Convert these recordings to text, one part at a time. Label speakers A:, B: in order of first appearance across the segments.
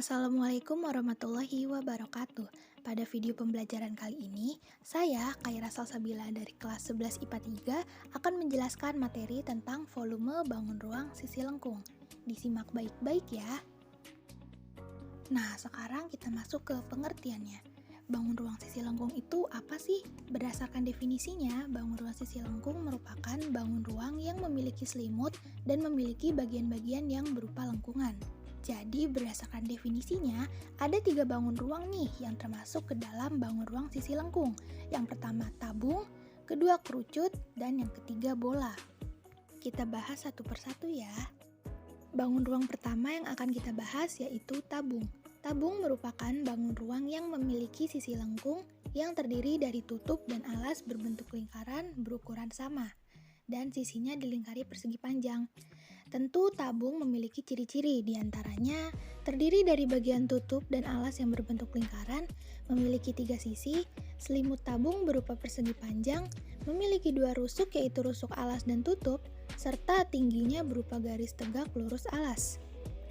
A: Assalamualaikum warahmatullahi wabarakatuh. Pada video pembelajaran kali ini, saya, Kaira Salsabila dari kelas 11 IPA 3 akan menjelaskan materi tentang volume bangun ruang sisi lengkung. Disimak baik-baik ya. Nah, sekarang kita masuk ke pengertiannya. Bangun ruang sisi lengkung itu apa sih? Berdasarkan definisinya, bangun ruang sisi lengkung merupakan bangun ruang yang memiliki selimut dan memiliki bagian-bagian yang berupa lengkungan. Jadi berdasarkan definisinya, ada 3 bangun ruang nih yang termasuk ke dalam bangun ruang sisi lengkung. Yang pertama tabung, kedua kerucut, dan yang ketiga bola. Kita bahas satu persatu ya. Bangun ruang pertama yang akan kita bahas yaitu tabung. Tabung merupakan bangun ruang yang memiliki sisi lengkung yang terdiri dari tutup dan alas berbentuk lingkaran berukuran sama, dan sisinya dilingkari persegi panjang. Tentu tabung memiliki ciri-ciri, diantaranya terdiri dari bagian tutup dan alas yang berbentuk lingkaran, memiliki 3 sisi, selimut tabung berupa persegi panjang, memiliki 2 rusuk yaitu rusuk alas dan tutup, serta tingginya berupa garis tegak lurus alas.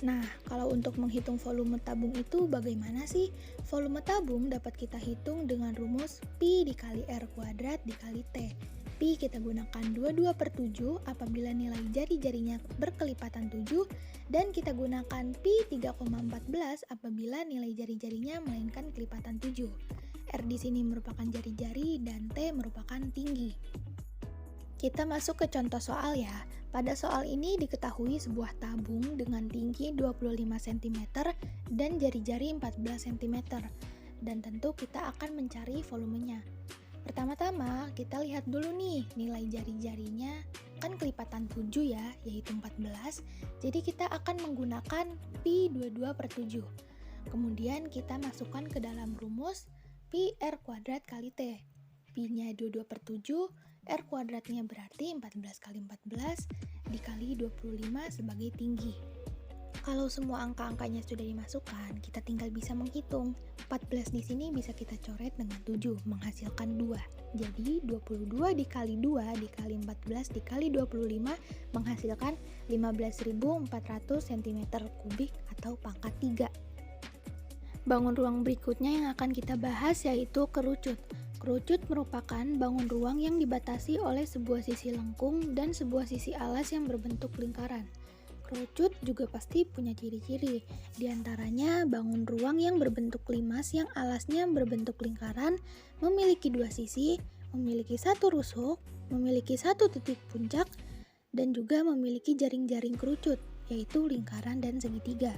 A: Nah, kalau untuk menghitung volume tabung itu bagaimana sih? Volume tabung dapat kita hitung dengan rumus Pi dikali R kuadrat dikali T. Pi kita gunakan 22/7 apabila nilai jari-jarinya berkelipatan 7, dan kita gunakan Pi 3,14 apabila nilai jari-jarinya melainkan kelipatan 7. R di sini merupakan jari-jari dan T merupakan tinggi. Kita masuk ke contoh soal ya. Pada soal ini diketahui sebuah tabung dengan tinggi 25 cm dan jari-jari 14 cm. Dan tentu kita akan mencari volumenya. Pertama-tama kita lihat dulu nih nilai jari-jarinya, kan kelipatan 7 ya, yaitu 14. Jadi kita akan menggunakan Pi 22/7. Kemudian kita masukkan ke dalam rumus Pi R kuadrat kali T. Pi-nya 22/7, R kuadratnya berarti 14 kali 14 dikali 25 sebagai tinggi. Kalau semua angka-angkanya sudah dimasukkan, kita tinggal bisa menghitung. 14 di sini bisa kita coret dengan 7, menghasilkan 2. Jadi 22 dikali 2 dikali 14 dikali 25 menghasilkan 15.400 cm3 atau pangkat 3. Bangun ruang berikutnya yang akan kita bahas yaitu kerucut. Kerucut merupakan bangun ruang yang dibatasi oleh sebuah sisi lengkung dan sebuah sisi alas yang berbentuk lingkaran. Kerucut juga pasti punya ciri-ciri, diantaranya bangun ruang yang berbentuk limas yang alasnya berbentuk lingkaran, memiliki 2 sisi, memiliki 1 rusuk, memiliki 1 titik puncak, dan juga memiliki jaring-jaring kerucut, yaitu lingkaran dan segitiga.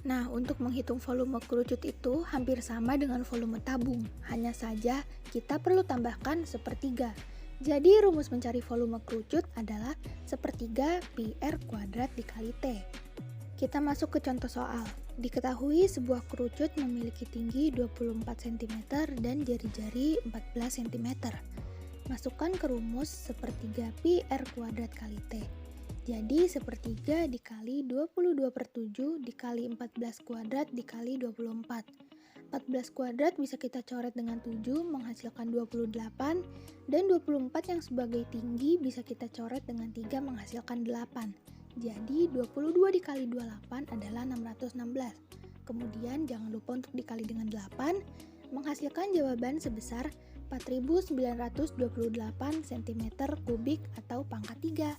A: Nah, untuk menghitung volume kerucut itu hampir sama dengan volume tabung, hanya saja kita perlu tambahkan sepertiga. Jadi rumus mencari volume kerucut adalah sepertiga Pi R kuadrat dikali T. Kita masuk ke contoh soal. Diketahui sebuah kerucut memiliki tinggi 24 cm dan jari-jari 14 cm. Masukkan ke rumus sepertiga Pi R kuadrat kali T. Jadi sepertiga dikali 22/7 dikali 14 kuadrat dikali 24. 14 kuadrat bisa kita coret dengan 7 menghasilkan 28, dan 24 yang sebagai tinggi bisa kita coret dengan 3 menghasilkan 8. Jadi 22 dikali 28 adalah 616. Kemudian jangan lupa untuk dikali dengan 8 menghasilkan jawaban sebesar 4.928 cm3 atau pangkat 3.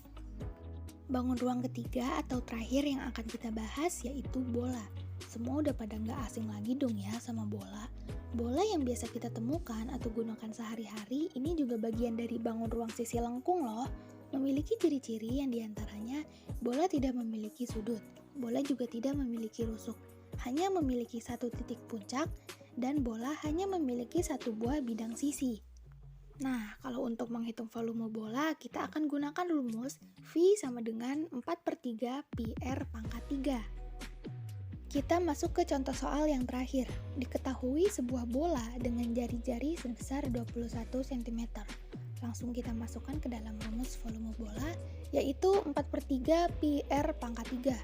A: Bangun ruang ketiga atau terakhir yang akan kita bahas yaitu bola. Semua udah pada nggak asing lagi dong ya sama bola. Bola yang biasa kita temukan atau gunakan sehari-hari ini juga bagian dari bangun ruang sisi lengkung loh. Memiliki ciri-ciri yang diantaranya bola tidak memiliki sudut. Bola juga tidak memiliki rusuk. Hanya memiliki 1 titik puncak dan bola hanya memiliki 1 buah bidang sisi. Nah, kalau untuk menghitung volume bola, kita akan gunakan rumus V sama dengan 4/3 Pi R pangkat 3. Kita masuk ke contoh soal yang terakhir. Diketahui sebuah bola dengan jari-jari sebesar 21 cm. Langsung kita masukkan ke dalam rumus volume bola, yaitu 4/3 Pi R pangkat 3.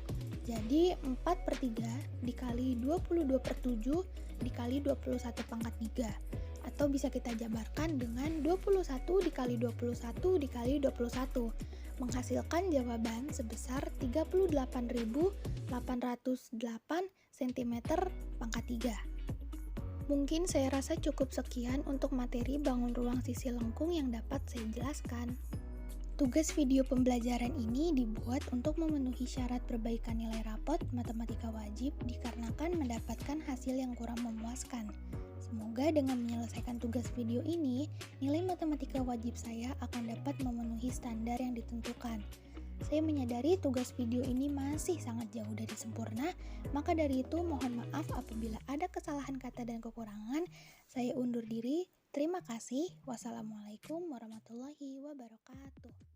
A: Jadi 4/3 dikali 22/7 dikali 21 pangkat 3. Atau bisa kita jabarkan dengan 21 dikali 21 dikali 21. menghasilkan jawaban sebesar 38.808 cm pangkat 3. Mungkin saya rasa cukup sekian untuk materi bangun ruang sisi lengkung yang dapat saya jelaskan. Tugas video pembelajaran ini dibuat untuk memenuhi syarat perbaikan nilai rapot matematika wajib dikarenakan mendapatkan hasil yang kurang memuaskan. Semoga dengan menyelesaikan tugas video ini, nilai matematika wajib saya akan dapat memenuhi standar yang ditentukan. Saya menyadari tugas video ini masih sangat jauh dari sempurna, maka dari itu mohon maaf apabila ada kesalahan kata dan kekurangan. Saya undur diri. Terima kasih. Wassalamualaikum warahmatullahi wabarakatuh.